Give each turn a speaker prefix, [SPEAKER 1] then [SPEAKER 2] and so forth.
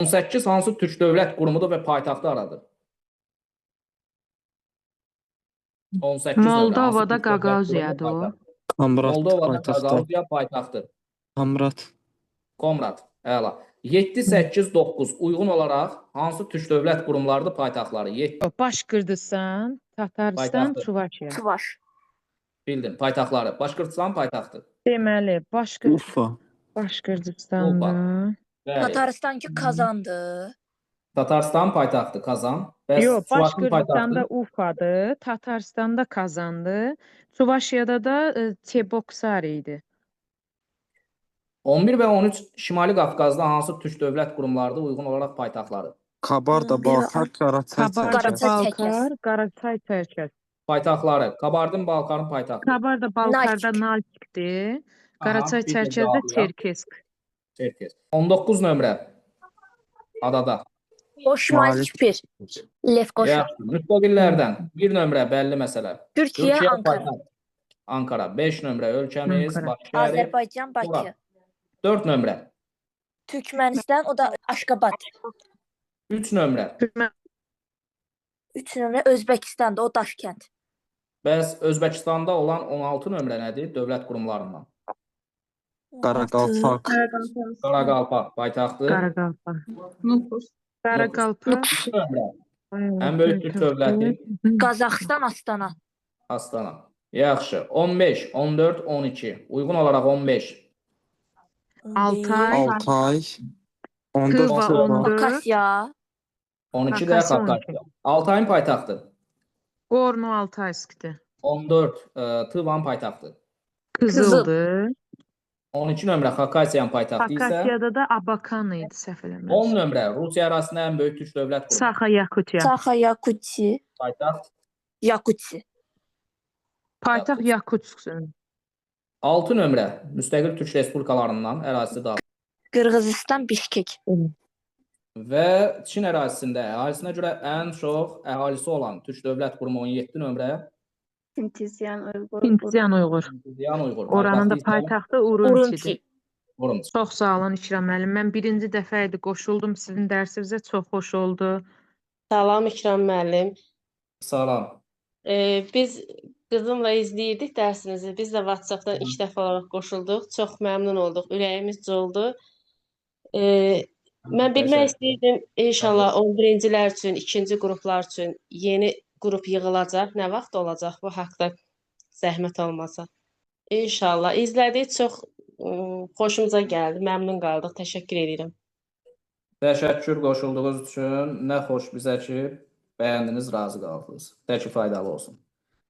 [SPEAKER 1] 18 hansı türk dövlət qurumudur və paytaxtı haradır? 18 nömrə.
[SPEAKER 2] Moldovada Qaqauziyadır o.
[SPEAKER 3] Komrat
[SPEAKER 1] Moldovada
[SPEAKER 3] paytaxtı.
[SPEAKER 1] Qaqauziya paytaxtı.
[SPEAKER 3] Komrat.
[SPEAKER 1] Komrat. Əla. 7, 8, 9 uyğun olaraq hansı türk dövlət qurumlarıdır paytaxtları? 7
[SPEAKER 2] Başqırdistan, Tataristan,
[SPEAKER 1] Paytaxtı.
[SPEAKER 2] Çuvaşiya.
[SPEAKER 4] Çuvaş.
[SPEAKER 1] bildin. Paytaxtları. Başqırtıstan paytaxtı.
[SPEAKER 2] Deməli,
[SPEAKER 3] Urfa.
[SPEAKER 2] Başqırdistanda.
[SPEAKER 1] Bəli.
[SPEAKER 4] Tataristan ki kazandı.
[SPEAKER 1] Tataristan paytaxtı Kazan. Bəs
[SPEAKER 2] Yox,
[SPEAKER 1] Çuvaşın
[SPEAKER 2] Başqırdistanda
[SPEAKER 1] paytaxtı?
[SPEAKER 2] Ufadır, Tataristanda Kazandı, Çuvaşiyada da Çeboksar idi.
[SPEAKER 1] 11 və 13 Şimali Qafqazda hansı türk dövlət qurumlarıdır uyğun olaraq paytaxtları?
[SPEAKER 3] Kabarda-Balkar, Qaraçay,
[SPEAKER 2] Kabarda,
[SPEAKER 3] Çərkəz.
[SPEAKER 2] Balkar, Qaraçay, Çərkəz.
[SPEAKER 1] Paytaxtları. Kabardin-Balkarın paytaxtı.
[SPEAKER 2] Kabarda, Balkarda Nalçikdir, Qaraçay,
[SPEAKER 1] bir də
[SPEAKER 2] Çərkəzdə
[SPEAKER 1] cavab yap.
[SPEAKER 2] Çerkesk.
[SPEAKER 1] Çerkez. 19 nömrə. Adada.
[SPEAKER 4] O Şimali Kipr. Lefkoşa.
[SPEAKER 1] Yaxşı. Müstəqillərdən bir nömrə bəlli məsələ.
[SPEAKER 4] Türkiye, Ankara.
[SPEAKER 1] paytaxt. Ankara. 5 nömrə ölkəmiz,
[SPEAKER 2] Ankara.
[SPEAKER 1] Bakı şəhəri.
[SPEAKER 4] Azerbaycan, Bakı.
[SPEAKER 1] 4 nömrə.
[SPEAKER 4] Türkmenistan, o da Aşkabat.
[SPEAKER 1] 3 nömrə.
[SPEAKER 4] 3 nömrə Özbekistan'da, o Daşkent.
[SPEAKER 1] Bəs Özbəkistanda olan 16 nömrə nədir dövlət qurumlarından?
[SPEAKER 3] Qaraqalpaq.
[SPEAKER 1] Qaraqalpaq paytaxtı.
[SPEAKER 2] Qaraqalpa. Qaraqalpa.
[SPEAKER 1] 3 nömrə. Ən böyük türk dövləti
[SPEAKER 4] Qazaxıstan, Astana.
[SPEAKER 1] Astana. Yaxşı. 15, 14, 12. Uyğun olaraq 15.
[SPEAKER 2] Altay.
[SPEAKER 3] Altay.
[SPEAKER 2] Kıva,
[SPEAKER 3] 14 Tıva.
[SPEAKER 2] 14.
[SPEAKER 4] Akasya.
[SPEAKER 1] 12 də
[SPEAKER 2] Xakasya
[SPEAKER 1] Xakasya. Altayın paytaxtı.
[SPEAKER 2] Gorno Altayskdir.
[SPEAKER 1] 14 Tıvan paytaxtı.
[SPEAKER 2] Qızıldır.
[SPEAKER 1] 12 nömrə Xakasyanın paytaxtı isə
[SPEAKER 2] Xakasyada da Abakan idi, səhv
[SPEAKER 1] 10
[SPEAKER 2] eləmirəm.
[SPEAKER 1] nömrə Rusiya ərazisində ən böyük türk dövlət qurumu.
[SPEAKER 2] Saxa Yakutiya.
[SPEAKER 4] Saxa, Yakuti.
[SPEAKER 1] Paytaxt.
[SPEAKER 4] Yakuti.
[SPEAKER 2] Paytaxt Yakutskdir.
[SPEAKER 1] 6 nömrə müstəqil türk respublikalarından ərazisi dağılır.
[SPEAKER 4] Qırğızistan, Bişkek.
[SPEAKER 1] Və Çin ərazisində əhalisinə görə ən çox əhalisi olan türk dövlət qurumu 17 nömrə
[SPEAKER 5] Sintisyan Uyğur.
[SPEAKER 2] Sintiyan Uyğur.
[SPEAKER 1] Ziyan Uyğur.
[SPEAKER 2] Oranın da
[SPEAKER 1] Paytaxtı isə
[SPEAKER 2] paytaxtı Urumçidir.
[SPEAKER 1] Urumçi.
[SPEAKER 2] Çox sağ olun İkram müəllim. Mən birinci dəfə idi qoşuldum sizin dərsinizə. Çox xoş oldu.
[SPEAKER 6] Salam İkram müəllim.
[SPEAKER 1] Salam.
[SPEAKER 6] Biz qızımla izləyirdik dərsinizi. Biz də WhatsApp-dan ilk dəfə olaraq qoşulduq. Çox məmnun olduq. Ürəyimiz doldu. Mən bilmək istəyirdim, inşallah 11-cilər üçün, ikinci qruplar üçün yeni qrup yığılacaq. Nə vaxt olacaq bu haqda zəhmət olmasa. İnşallah. İzlədik, çox xoşumuza gəldi. Məmnun qaldıq. Təşəkkür edirəm.
[SPEAKER 1] Təşəkkür qoşulduğunuz üçün. Nə xoş bizə ki, bəyəndiniz, razı qaldınız. Təki faydalı olsun.